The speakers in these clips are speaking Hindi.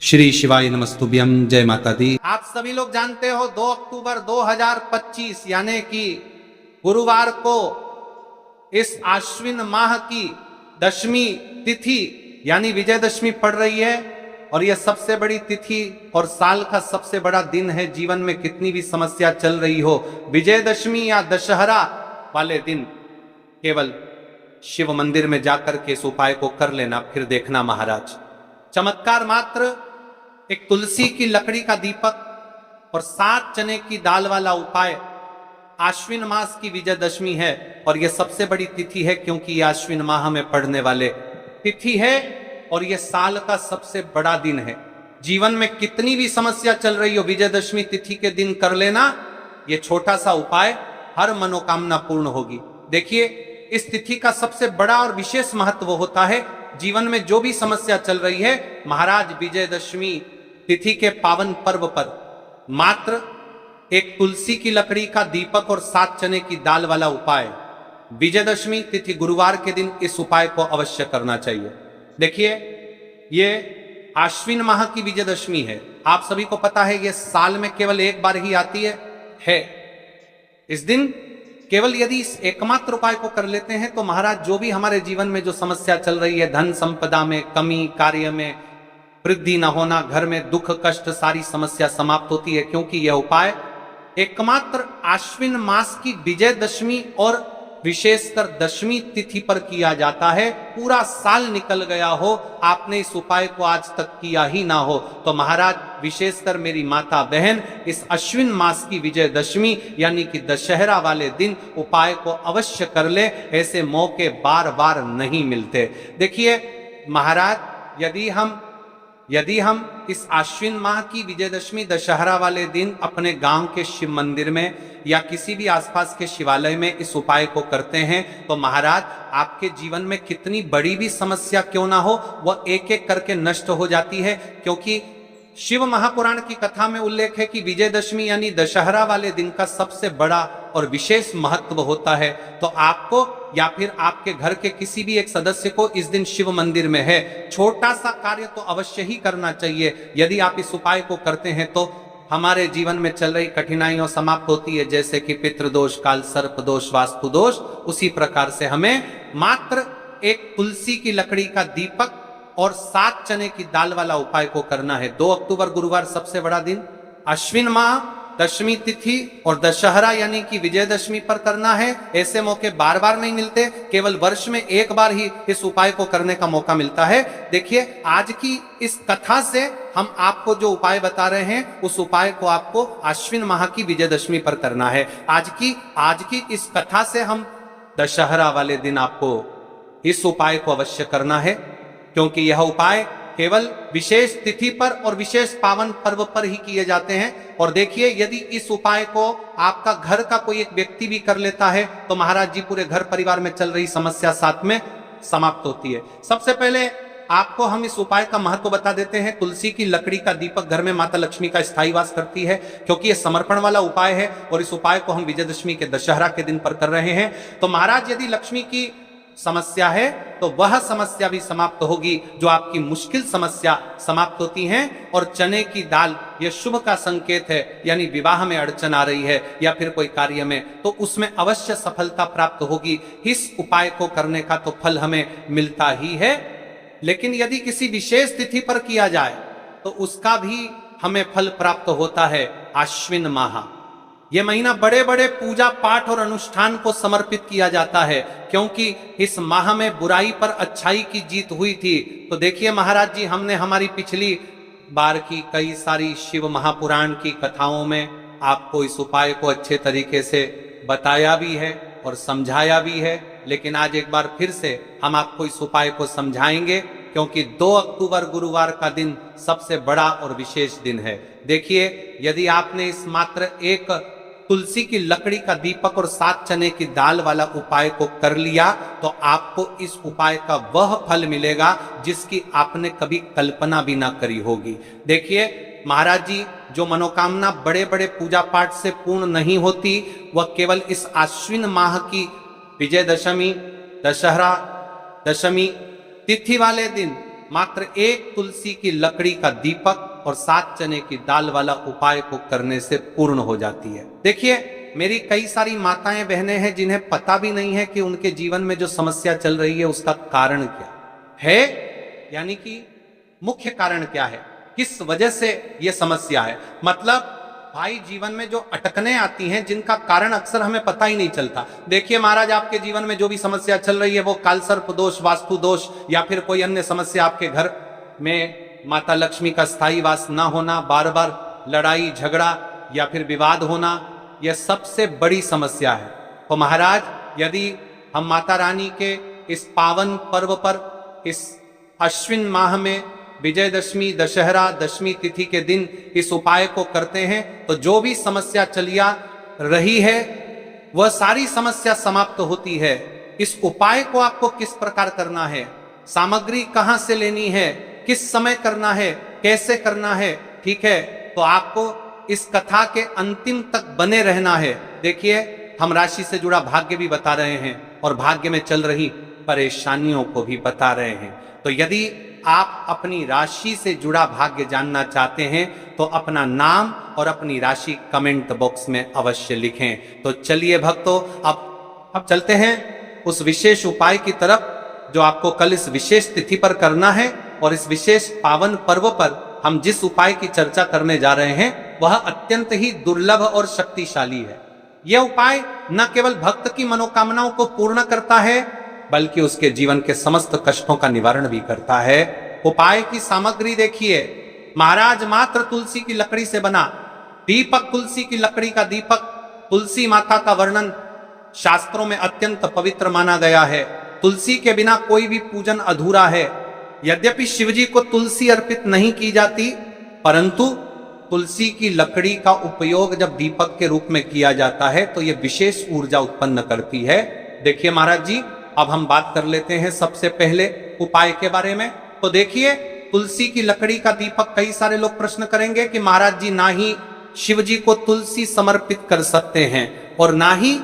श्री शिवाय नमस्तुभ्यम। जय माता दी। आप सभी लोग जानते हो 2 अक्टूबर 2025 यानी कि गुरुवार को इस आश्विन माह की दशमी तिथि यानी विजयदशमी पड़ रही है और यह सबसे बड़ी तिथि और साल का सबसे बड़ा दिन है। जीवन में कितनी भी समस्या चल रही हो, विजयदशमी या दशहरा वाले दिन केवल शिव मंदिर में जाकर के इस उपाय को कर लेना, फिर देखना महाराज चमत्कार। मात्र एक तुलसी की लकड़ी का दीपक और 7 चने की दाल वाला उपाय। आश्विन मास की विजयदशमी है और यह सबसे बड़ी तिथि है क्योंकि यह आश्विन माह में पड़ने वाले तिथि है और यह साल का सबसे बड़ा दिन है। जीवन में कितनी भी समस्या चल रही हो, विजयदशमी तिथि के दिन कर लेना यह छोटा सा उपाय, हर मनोकामना पूर्ण होगी। देखिए, इस तिथि का सबसे बड़ा और विशेष महत्व होता है। जीवन में जो भी समस्या चल रही है, महाराज विजयदशमी तिथि के पावन पर्व पर मात्र एक तुलसी की लकड़ी का दीपक और 7 चने की दाल वाला उपाय, विजयदशमी तिथि गुरुवार के दिन इस उपाय को अवश्य करना चाहिए। देखिए, ये आश्विन माह की विजयदशमी है। आप सभी को पता है, यह साल में केवल एक बार ही आती है। इस दिन केवल यदि इस एकमात्र उपाय को कर लेते हैं तो महाराज जो भी हमारे जीवन में जो समस्या चल रही है, धन संपदा में कमी, कार्य में वृद्धि न होना, घर में दुख कष्ट, सारी समस्या समाप्त होती है क्योंकि यह उपाय एकमात्र आश्विन मास की विजयदशमी और विशेषकर दशमी तिथि पर किया जाता है। पूरा साल निकल गया हो, आपने इस उपाय को आज तक किया ही ना हो तो महाराज विशेषकर मेरी माता बहन इस अश्विन मास की विजयदशमी यानी कि दशहरा वाले दिन उपाय को अवश्य कर ले। ऐसे मौके बार बार नहीं मिलते। देखिए महाराज, यदि हम इस आश्विन माह की विजयदशमी दशहरा वाले दिन अपने गांव के शिव मंदिर में या किसी भी आसपास के शिवालय में इस उपाय को करते हैं तो महाराज आपके जीवन में कितनी बड़ी भी समस्या क्यों ना हो, वह एक एक करके नष्ट हो जाती है। क्योंकि शिव महापुराण की कथा में उल्लेख है कि विजयदशमी यानी दशहरा वाले दिन का सबसे बड़ा और विशेष महत्व होता है। तो आपको या फिर आपके घर के किसी भी एक सदस्य को इस दिन शिव मंदिर में है, छोटा सा कार्य तो अवश्य ही करना चाहिए। यदि आप इस उपाय को करते हैं तो हमारे जीवन में चल रही कठिनाइयां समाप्त होती है, जैसे कि पितृदोष, काल सर्प दोष, वास्तु दोष। उसी प्रकार से हमें मात्र एक तुलसी की लकड़ी का दीपक और 7 चने की दाल वाला उपाय को करना है। 2 अक्टूबर गुरुवार सबसे बड़ा दिन, अश्विन माह दशमी तिथि और दशहरा यानी कि विजयदशमी पर करना है। ऐसे मौके बार बार नहीं मिलते, केवल वर्ष में एक बार ही इस उपाय को करने का मौका मिलता है। देखिए, आज की इस कथा से हम आपको जो उपाय बता रहे हैं उस उपाय को आपको अश्विन माह की विजयदशमी पर करना है। आज की इस कथा से हम दशहरा वाले दिन आपको इस उपाय को अवश्य करना है क्योंकि यह उपाय केवल विशेष तिथि पर और विशेष पावन पर्व पर ही किए जाते हैं। और देखिए, यदि इस उपाय को आपका घर का कोई एक व्यक्ति भी कर लेता है तो महाराज जी पूरे घर परिवार में चल रही समस्या साथ में समाप्त होती है। सबसे पहले आपको हम इस उपाय का महत्व बता देते हैं। तुलसी की लकड़ी का दीपक घर में माता लक्ष्मी का स्थायी वास करती है क्योंकि यह समर्पण वाला उपाय है और इस उपाय को हम विजयदशमी के दशहरा के दिन पर कर रहे हैं। तो महाराज यदि लक्ष्मी की समस्या है तो वह समस्या भी समाप्त होगी, जो आपकी मुश्किल समस्या समाप्त होती हैं। और चने की दाल यह शुभ का संकेत है, यानी विवाह में अड़चन आ रही है या फिर कोई कार्य में तो उसमें अवश्य सफलता प्राप्त होगी। इस उपाय को करने का तो फल हमें मिलता ही है, लेकिन यदि किसी विशेष तिथि पर किया जाए तो उसका भी हमें फल प्राप्त होता है। आश्विन माह, यह महीना बड़े बड़े पूजा पाठ और अनुष्ठान को समर्पित किया जाता है क्योंकि इस माह में बुराई पर अच्छाई की जीत हुई थी। तो देखिए महाराज जी, हमने हमारी पिछली बार की कई सारी शिव महापुराण की कथाओं में आपको इस उपाय को अच्छे तरीके से बताया भी है और समझाया भी है, लेकिन आज एक बार फिर से हम आपको इस उपाय को समझाएंगे क्योंकि 2 अक्टूबर गुरुवार का दिन सबसे बड़ा और विशेष दिन है। देखिए, यदि आपने इस मात्र एक तुलसी की लकड़ी का दीपक और 7 चने की दाल वाला उपाय को कर लिया तो आपको इस उपाय का वह फल मिलेगा जिसकी आपने कभी कल्पना भी ना करी होगी। देखिए महाराज जी, जो मनोकामना बड़े बड़े पूजा पाठ से पूर्ण नहीं होती वह केवल इस आश्विन माह की विजयदशमी, दशहरा, दशमी तिथि वाले दिन मात्र एक तुलसी की लकड़ी का दीपक और 7 चने की दाल वाला उपाय को करने से पूर्ण हो जाती है। देखिए, मेरी कई सारी माताएं बहनें हैं जिन्हें पता भी नहीं है कि उनके जीवन में जो समस्या चल रही है उसका कारण क्या है, यानी कि मुख्य कारण क्या है, किस वजह से यह समस्या है। मतलब भाई, जीवन में जो अटकने आती हैं जिनका कारण अक्सर हमें पता ही नहीं चलता। देखिए महाराज, आपके जीवन में जो भी समस्या चल रही है वो कालसर्प दोष, वास्तु दोष या फिर कोई अन्य समस्या, आपके घर में माता लक्ष्मी का स्थायी वास न होना, बार बार लड़ाई झगड़ा या फिर विवाद होना, यह सबसे बड़ी समस्या है। तो महाराज, यदि हम माता रानी के इस पावन पर्व पर, इस अश्विन माह में विजयदशमी, दशहरा, दशमी तिथि के दिन इस उपाय को करते हैं तो जो भी समस्या चलिया रही है वह सारी समस्या समाप्त होती है। इस उपाय को आपको किस प्रकार करना है, सामग्री कहां से लेनी है, किस समय करना है, कैसे करना है, ठीक है, तो आपको इस कथा के अंतिम तक बने रहना है। देखिए, हम राशि से जुड़ा भाग्य भी बता रहे हैं और भाग्य में चल रही परेशानियों को भी बता रहे हैं। तो यदि आप अपनी राशि से जुड़ा भाग्य जानना चाहते हैं तो अपना नाम और अपनी राशि कमेंट बॉक्स में अवश्य लिखें। तो चलिए भक्तों, अब चलते हैं उस विशेष उपाय की तरफ जो आपको कल इस विशेष तिथि पर करना है। और इस विशेष पावन पर्व पर हम जिस उपाय की चर्चा करने जा रहे हैं वह अत्यंत ही दुर्लभ और शक्तिशाली है। यह उपाय न केवल भक्त की मनोकामनाओं को पूर्ण करता है बल्कि उसके जीवन के समस्त कष्टों का निवारण भी करता है। उपाय की सामग्री देखिए महाराज, मात्र तुलसी की लकड़ी से बना दीपक, तुलसी की लकड़ी का दीपक। तुलसी माता का वर्णन शास्त्रों में अत्यंत पवित्र माना गया है। तुलसी के बिना कोई भी पूजन अधूरा है। यद्यपि शिवजी को तुलसी अर्पित नहीं की जाती, परंतु तुलसी की लकड़ी का उपयोग जब दीपक के रूप में किया जाता है तो यह विशेष ऊर्जा उत्पन्न करती है। देखिए महाराज जी, अब हम बात कर लेते हैं सबसे पहले उपाय के बारे में। तो देखिए, तुलसी की लकड़ी का दीपक, कई सारे लोग प्रश्न करेंगे कि महाराज जी, ना ही शिव जी को तुलसी समर्पित कर सकते हैं और ना ही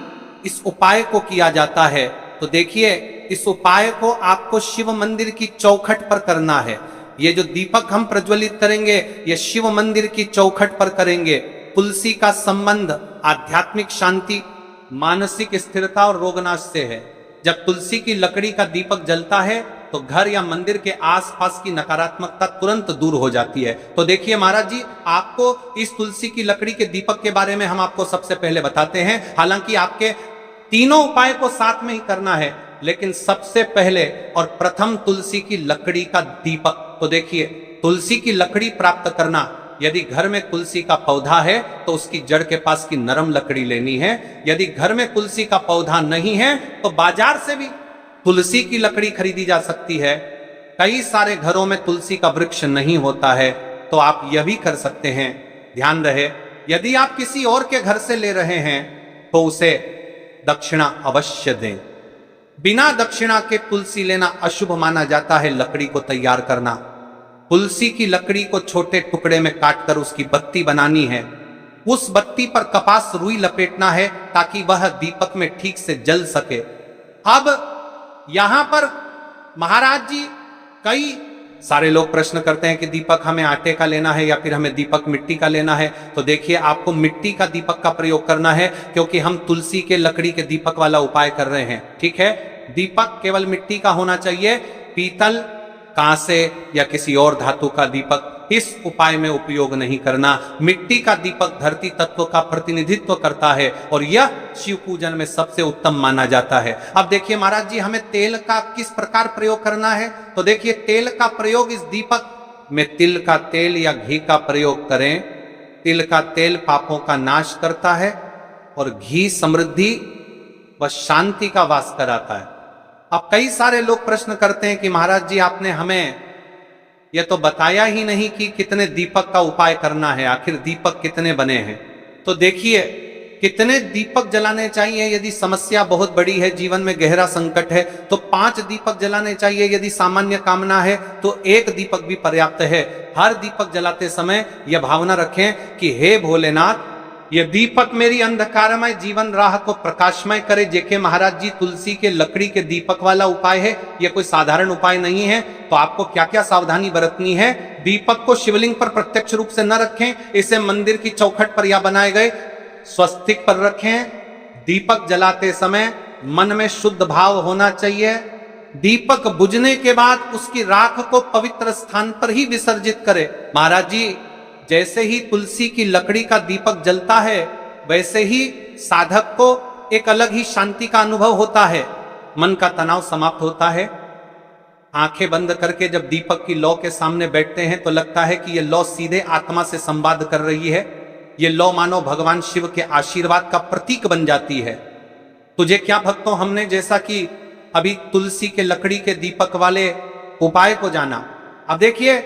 इस उपाय को किया जाता है। तो देखिए, इस उपाय को आपको शिव मंदिर की चौखट पर करना है। ये जो दीपक हम प्रज्वलित करेंगे ये शिव मंदिर की चौखट पर करेंगे। तुलसी का संबंध आध्यात्मिक शांति, मानसिक स्थिरता और रोगनाश से है। जब तुलसी की लकड़ी का दीपक जलता है तो घर या मंदिर के आसपास की नकारात्मकता तुरंत दूर हो जाती है। तो देखिए महाराज जी, आपको इस तुलसी की लकड़ी के दीपक के बारे में हम आपको सबसे पहले बताते हैं। हालांकि आपके तीनों उपाय को साथ में ही करना है, लेकिन सबसे पहले और प्रथम तुलसी की लकड़ी का दीपक। तो देखिए, तुलसी की लकड़ी प्राप्त करना, यदि घर में तुलसी का पौधा है तो उसकी जड़ के पास की नरम लकड़ी लेनी है। यदि घर में तुलसी का पौधा नहीं है तो बाजार से भी तुलसी की लकड़ी खरीदी जा सकती है। कई सारे घरों में तुलसी का वृक्ष नहीं होता है तो आप यह भी कर सकते हैं। ध्यान रहे, यदि आप किसी और के घर से ले रहे हैं तो उसे दक्षिणा अवश्य दें। बिना दक्षिणा के तुलसी लेना अशुभ माना जाता है। लकड़ी को तैयार करना, तुलसी की लकड़ी को छोटे टुकड़े में काटकर उसकी बत्ती बनानी है। उस बत्ती पर कपास रुई लपेटना है ताकि वह दीपक में ठीक से जल सके। अब यहां पर महाराज जी, कई सारे लोग प्रश्न करते हैं कि दीपक हमें आटे का लेना है या फिर हमें दीपक मिट्टी का लेना है। तो देखिए, आपको मिट्टी का दीपक का प्रयोग करना है क्योंकि हम तुलसी के लकड़ी के दीपक वाला उपाय कर रहे हैं। ठीक है, दीपक केवल मिट्टी का होना चाहिए। पीतल, कांसे या किसी और धातु का दीपक इस उपाय में उपयोग नहीं करना। मिट्टी का दीपक धरती तत्व का प्रतिनिधित्व करता है और यह शिव पूजन में सबसे उत्तम माना जाता है। अब देखिए महाराज जी, हमें तेल का किस प्रकार प्रयोग करना है। तो देखिए, तेल का प्रयोग इस दीपक में तिल का तेल या घी का प्रयोग करें। तिल का तेल पापों का नाश करता है और घी समृद्धि व शांति का वास कराता है। अब कई सारे लोग प्रश्न करते हैं कि महाराज जी, आपने हमें यह तो बताया ही नहीं कि कितने दीपक का उपाय करना है, आखिर दीपक कितने बने हैं। तो देखिए, कितने दीपक जलाने चाहिए। यदि समस्या बहुत बड़ी है, जीवन में गहरा संकट है तो 5 दीपक जलाने चाहिए। यदि सामान्य कामना है तो 1 दीपक भी पर्याप्त है। हर दीपक जलाते समय यह भावना रखें कि हे भोलेनाथ, ये दीपक मेरी अंधकारमय जीवन राह को प्रकाशमय करे। जेके महाराज जी तुलसी के लकड़ी के दीपक वाला उपाय है, ये कोई साधारण उपाय नहीं है। तो आपको क्या क्या सावधानी बरतनी है? दीपक को शिवलिंग पर प्रत्यक्ष रूप से न रखें, इसे मंदिर की चौखट पर या बनाए गए स्वस्तिक पर रखें। दीपक जलाते समय मन में शुद्ध भाव होना चाहिए। दीपक बुझने के बाद उसकी राख को पवित्र स्थान पर ही विसर्जित करें। महाराज जी जैसे ही तुलसी की लकड़ी का दीपक जलता है, वैसे ही साधक को एक अलग ही शांति का अनुभव होता है, मन का तनाव समाप्त होता है। आंखें बंद करके जब दीपक की लौ के सामने बैठते हैं तो लगता है कि यह लौ सीधे आत्मा से संवाद कर रही है। यह लौ मानो भगवान शिव के आशीर्वाद का प्रतीक बन जाती है। तुझे क्या भक्तों, हमने जैसा कि अभी तुलसी के लकड़ी के दीपक वाले उपाय को जाना। अब देखिए,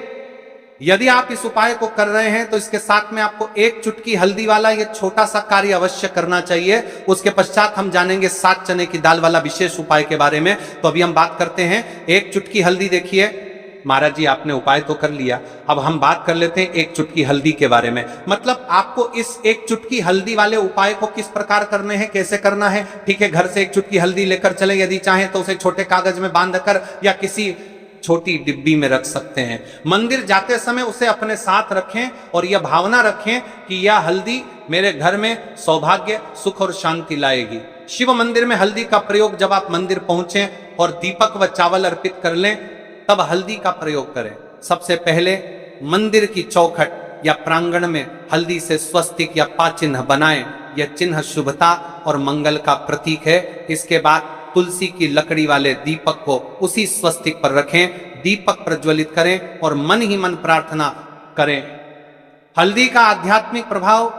यदि आप इस उपाय को कर रहे हैं तो इसके साथ में आपको एक चुटकी हल्दी वाला ये छोटा सा कार्य अवश्य करना चाहिए। उसके पश्चात हम जानेंगे 7 चने की दाल वाला विशेष उपाय के बारे में। तो अभी हम बात करते हैं एक चुटकी हल्दी। देखिए महाराज जी आपने उपाय तो कर लिया, अब हम बात कर लेते हैं एक चुटकी हल्दी के बारे में। मतलब आपको इस एक चुटकी हल्दी वाले उपाय को किस प्रकार करने हैं, कैसे करना है। ठीक है, घर से एक चुटकी हल्दी लेकर चले, यदि चाहें तो उसे छोटे कागज में बांधकर या किसी छोटी डिब्बी में रख सकते हैं। मंदिर जाते समय उसे अपने साथ रखें और यह भावना रखें कि यह हल्दी मेरे घर में सौभाग्य, सुख और शांति लाएगी। शिव मंदिर में हल्दी का प्रयोग जब आप मंदिर पहुंचे और दीपक व चावल अर्पित कर लें, तब हल्दी का प्रयोग करें। सबसे पहले मंदिर की चौखट या प्रांगण में हल्दी से स्वस्तिक या पा चिन्ह बनाएं। यह चिन्ह शुभता और मंगल का प्रतीक है। इसके बाद तुलसी की लकड़ी वाले दीपक को उसी स्वस्तिक पर रखें, दीपक प्रज्वलित करें और मन ही मन प्रार्थना करें। हल्दी का आध्यात्मिक प्रभाव,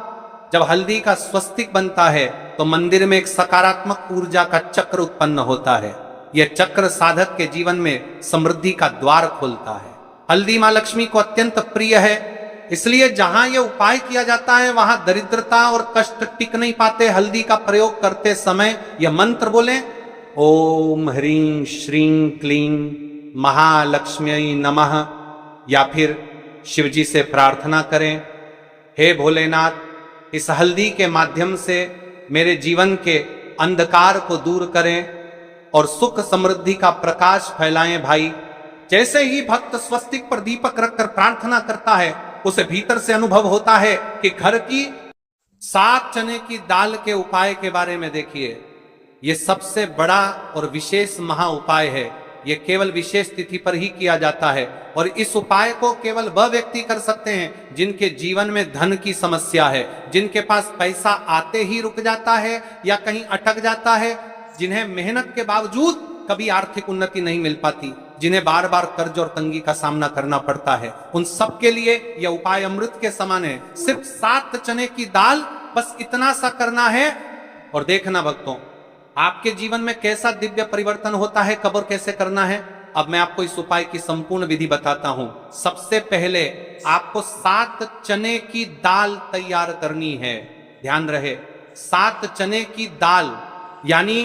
जब हल्दी का स्वस्तिक बनता है तो मंदिर में एक सकारात्मक ऊर्जा का चक्र उत्पन्न होता है। यह चक्र साधक के जीवन में समृद्धि का द्वार खोलता है। हल्दी मां लक्ष्मी को अत्यंत प्रिय है, इसलिए जहां यह उपाय किया जाता है वहां दरिद्रता और कष्ट टिक नहीं पाते। हल्दी का प्रयोग करते समय यह मंत्र बोलें, ओम ह्रीं श्रीं क्लीं महालक्ष्म्यै नमः, या फिर शिवजी से प्रार्थना करें, हे भोलेनाथ, इस हल्दी के माध्यम से मेरे जीवन के अंधकार को दूर करें और सुख समृद्धि का प्रकाश फैलाएं भाई। जैसे ही भक्त स्वस्तिक पर दीपक रखकर प्रार्थना करता है, उसे भीतर से अनुभव होता है कि घर की 7 चने की दाल के उपाय के बारे में देखिए। यह सबसे बड़ा और विशेष महा उपाय है। यह केवल विशेष तिथि पर ही किया जाता है और इस उपाय को केवल वह व्यक्ति कर सकते हैं जिनके जीवन में धन की समस्या है, जिनके पास पैसा आते ही रुक जाता है या कहीं अटक जाता है, जिन्हें मेहनत के बावजूद कभी आर्थिक उन्नति नहीं मिल पाती, जिन्हें बार बार कर्ज और तंगी का सामना करना पड़ता है। उन सब के लिए यह उपाय अमृत के समान है। सिर्फ 7 चने की दाल, बस इतना सा करना है और देखना भक्तों, आपके जीवन में कैसा दिव्य परिवर्तन होता है। कब और कैसे करना है, अब मैं आपको इस उपाय की संपूर्ण विधि बताता हूं। सबसे पहले आपको 7 चने की दाल तैयार करनी है। ध्यान रहे, 7 चने की दाल, यानी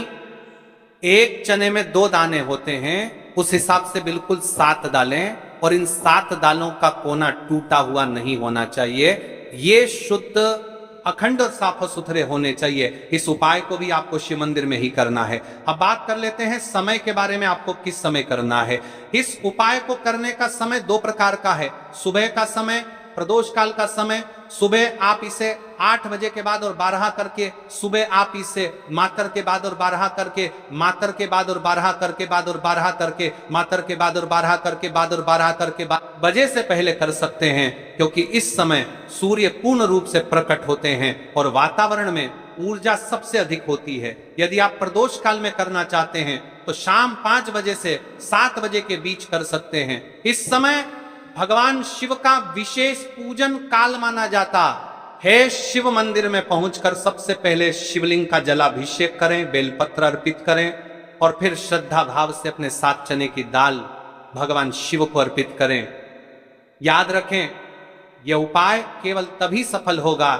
एक चने में 2 दाने होते हैं, उस हिसाब से बिल्कुल 7 दालें, और इन 7 दालों का कोना टूटा हुआ नहीं होना चाहिए। ये शुद्ध, अखंड और साफ सुथरे होने चाहिए। इस उपाय को भी आपको शिव मंदिर में ही करना है। अब बात कर लेते हैं समय के बारे में, आपको किस समय करना है। इस उपाय को करने का समय 2 प्रकार का है। सुबह का समय, प्रदोष काल का समय। सुबह आप इसे 8 बजे के बाद और 12 करके, सुबह आप इसे मातर के बाद और 12 करके, मातर के बाद और 12 करके, बाद और 12 करके, मातर के बाद और 12 करके, बाद और 12 करके, बजे से पहले कर सकते हैं, क्योंकि इस समय सूर्य पूर्ण रूप से प्रकट होते हैं और वातावरण में ऊर्जा सबसे अधिक होती है। यदि आप प्रदोष काल में करना चाहते हैं तो शाम 5 बजे से 7 बजे के बीच कर सकते हैं। इस समय भगवान शिव का विशेष पूजन काल माना जाता है। शिव मंदिर में पहुंचकर सबसे पहले शिवलिंग का जलाभिषेक करें, बेलपत्र अर्पित करें और फिर श्रद्धा भाव से अपने 7 चने की दाल भगवान शिव को अर्पित करें। याद रखें, यह उपाय केवल तभी सफल होगा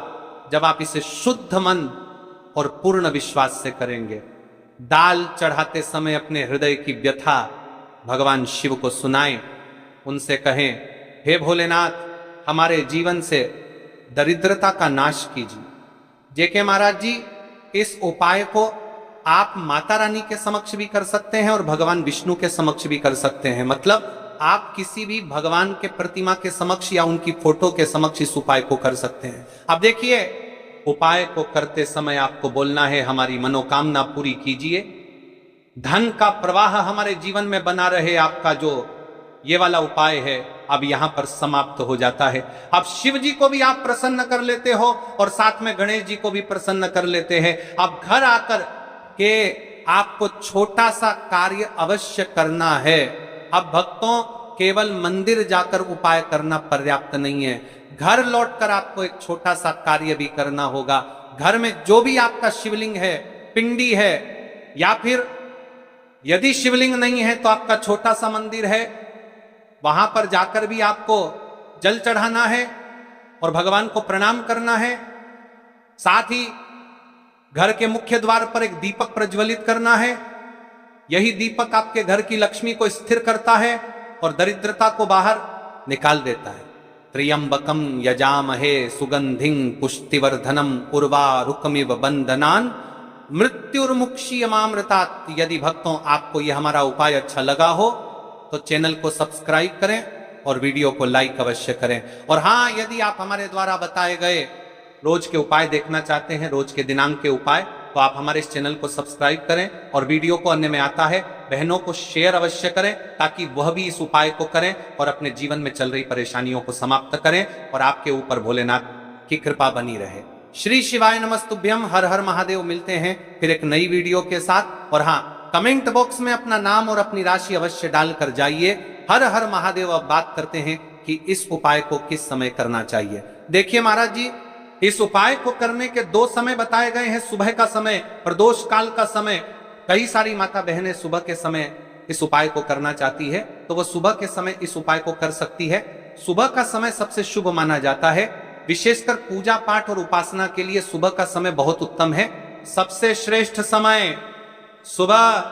जब आप इसे शुद्ध मन और पूर्ण विश्वास से करेंगे। दाल चढ़ाते समय अपने हृदय की व्यथा भगवान शिव को सुनाएं, उनसे कहें, हे भोलेनाथ, हमारे जीवन से दरिद्रता का नाश कीजिए, जेके महाराज जी, इस उपाय को आप माता रानी के समक्ष भी कर सकते हैं और भगवान विष्णु के समक्ष भी कर सकते हैं। मतलब आप किसी भी भगवान के प्रतिमा के समक्ष या उनकी फोटो के समक्ष इस उपाय को कर सकते हैं। अब देखिए, उपाय को करते समय आपको बोलना है, हमारी मनोकामना पूरी कीजिए, धन का प्रवाह हमारे जीवन में बना रहे। आपका जो ये वाला उपाय है अब यहां पर समाप्त हो जाता है। अब शिव जी को भी आप प्रसन्न कर लेते हो और साथ में गणेश जी को भी प्रसन्न कर लेते हैं। अब घर आकर के आपको छोटा सा कार्य अवश्य करना है। अब भक्तों, केवल मंदिर जाकर उपाय करना पर्याप्त नहीं है, घर लौटकर आपको एक छोटा सा कार्य भी करना होगा। घर में जो भी आपका शिवलिंग है, पिंडी है, या फिर यदि शिवलिंग नहीं है तो आपका छोटा सा मंदिर है, वहां पर जाकर भी आपको जल चढ़ाना है और भगवान को प्रणाम करना है। साथ ही घर के मुख्य द्वार पर एक दीपक प्रज्वलित करना है। यही दीपक आपके घर की लक्ष्मी को स्थिर करता है और दरिद्रता को बाहर निकाल देता है। त्र्यंबकम यजामहे सुगंधिं पुष्टिवर्धनम उर्वारुकमिव बंदनान मृत्युर्मुक्षीयमामृतात्। यदि भक्तों आपको यह हमारा उपाय अच्छा लगा हो तो चैनल को सब्सक्राइब करें और वीडियो को लाइक अवश्य करें। और हाँ, यदि आप हमारे द्वारा बताए गए रोज के उपाय देखना चाहते हैं, रोज के दिनांक के उपाय, तो आप हमारे इस चैनल को सब्सक्राइब करें और वीडियो को अन्य में आता है बहनों को शेयर अवश्य करें, ताकि वह भी इस उपाय को करें और अपने जीवन में चल रही परेशानियों को समाप्त करें और आपके ऊपर भोलेनाथ की कृपा बनी रहे। श्री शिवाय नमस्तुभ्यम। हर हर महादेव। मिलते हैं फिर एक नई वीडियो के साथ। और हाँ, कमेंट बॉक्स में अपना नाम और अपनी राशि अवश्य डालकर जाइए। हर हर महादेव। अब बात करते हैं कि इस उपाय को किस समय करना चाहिए। देखिए महाराज जी, इस उपाय को करने के दो समय बताए गए हैं, सुबह का समय, प्रदोष काल का समय। कई सारी माता बहनें सुबह के समय इस उपाय को करना चाहती है तो वह सुबह के समय इस उपाय को कर सकती है। सुबह का समय सबसे शुभ माना जाता है, विशेषकर पूजा पाठ और उपासना के लिए सुबह का समय बहुत उत्तम है। सबसे श्रेष्ठ समय सुबह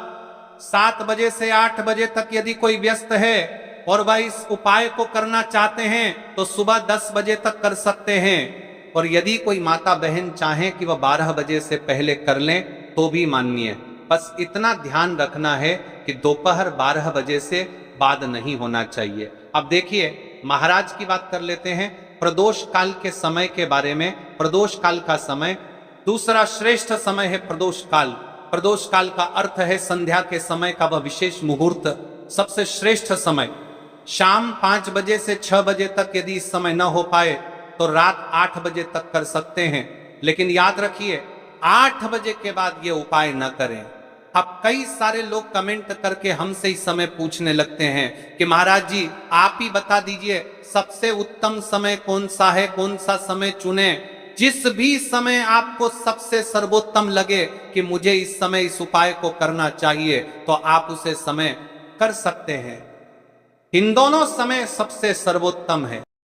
7 बजे से 8 बजे तक यदि कोई व्यस्त है और वह इस उपाय को करना चाहते हैं तो सुबह 10 बजे तक कर सकते हैं। और यदि कोई माता बहन चाहे कि वह 12 बजे से पहले कर लें तो भी माननीय। बस इतना ध्यान रखना है कि दोपहर 12 बजे से बाद नहीं होना चाहिए। अब देखिए, महाराज की बात कर लेते हैं प्रदोष काल के समय के बारे में। प्रदोष काल का समय दूसरा श्रेष्ठ समय है प्रदोष काल। प्रदोष काल का अर्थ है संध्या के समय का वह विशेष मुहूर्त, सबसे श्रेष्ठ समय। शाम 5 बजे से 6 बजे तक यदि इस समय न हो पाए तो रात 8 बजे तक कर सकते हैं, लेकिन याद रखिए 8 बजे के बाद ये उपाय न करें। अब कई सारे लोग कमेंट करके हमसे इस समय पूछने लगते हैं कि महाराज जी आप ही बता दीजिए सबसे उत्तम समय कौन सा है, कौन सा समय चुने। जिस भी समय आपको सबसे सर्वोत्तम लगे कि मुझे इस समय इस उपाय को करना चाहिए तो आप उसे समय कर सकते हैं। इन दोनों समय सबसे सर्वोत्तम है।